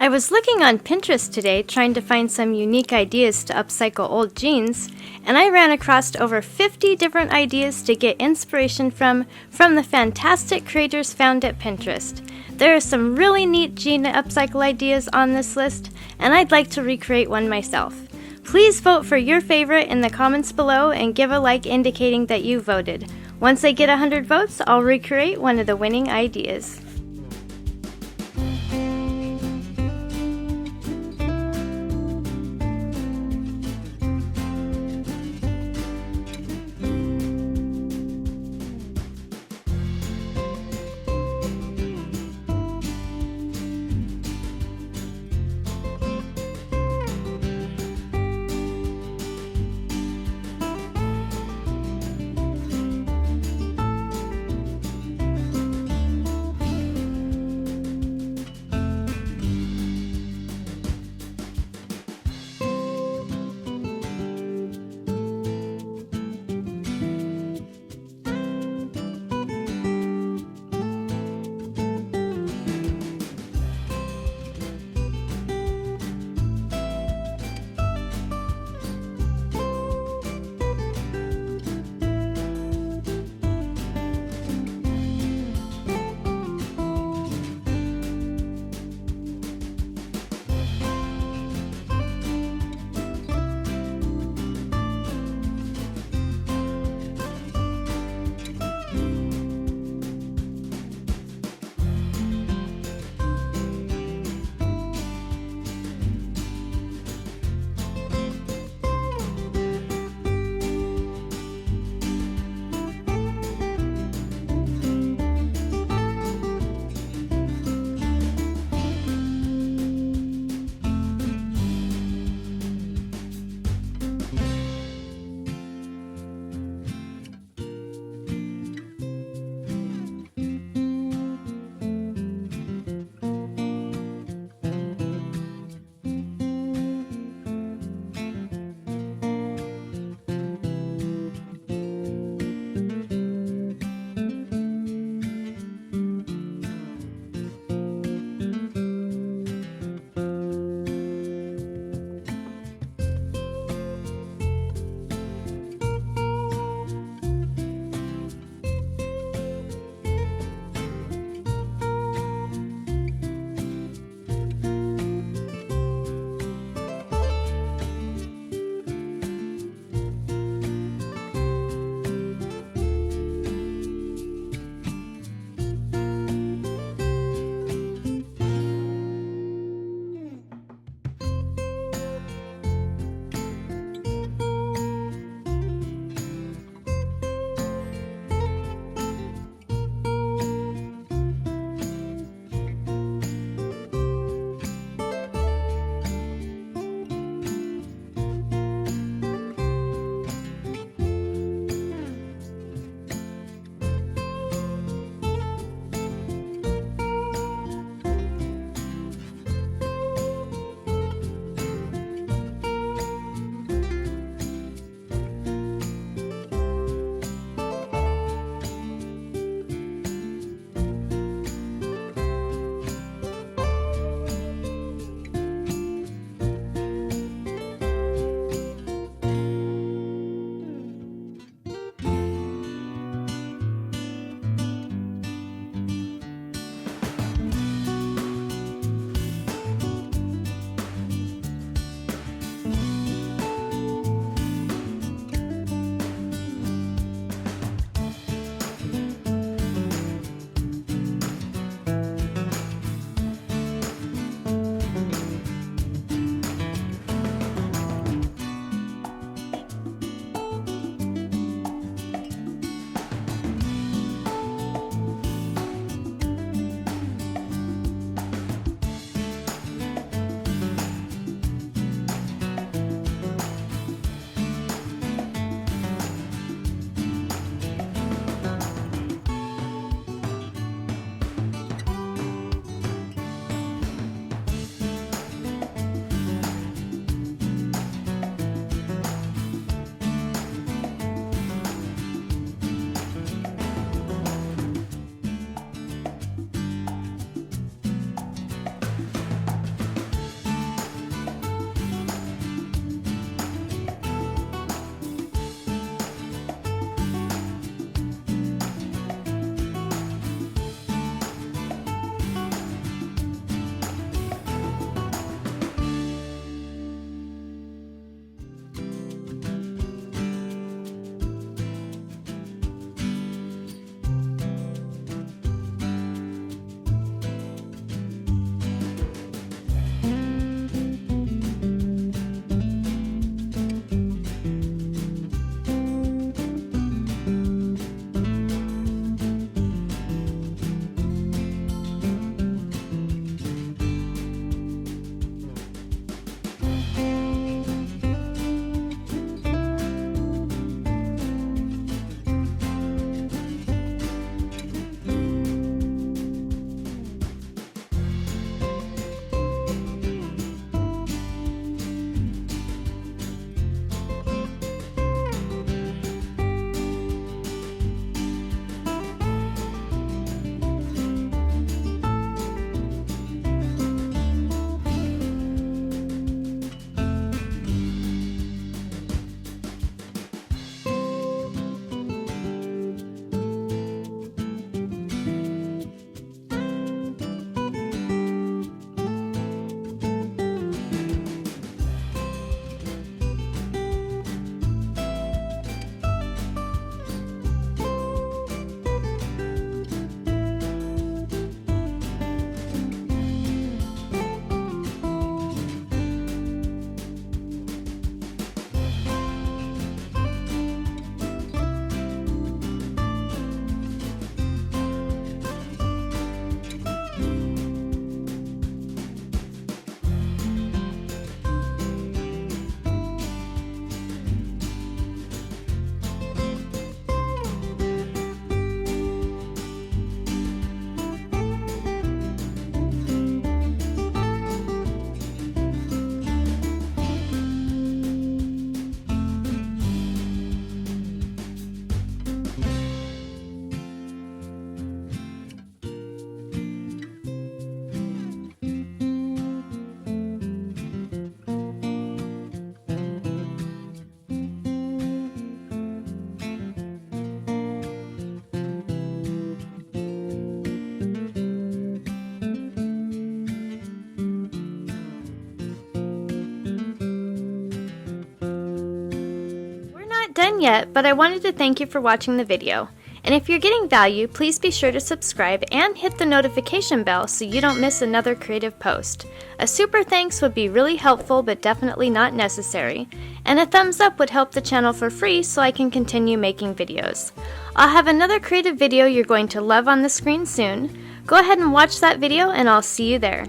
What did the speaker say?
I was looking on Pinterest today trying to find some unique ideas to upcycle old jeans, and I ran across over 50 different ideas to get inspiration from the fantastic creators found at Pinterest. There are some really neat jean upcycle ideas on this list, and I'd like to recreate one myself. Please vote for your favorite in the comments below and give a like indicating that you voted. Once I get 100 votes, I'll recreate one of the winning ideas. done yet, but I wanted to thank you for watching the video. And if you're getting value, please be sure to subscribe and hit the notification bell so you don't miss another creative post. A super thanks would be really helpful but definitely not necessary. And a thumbs up would help the channel for free so I can continue making videos. I'll have another creative video you're going to love on the screen soon. Go ahead and watch that video and I'll see you there.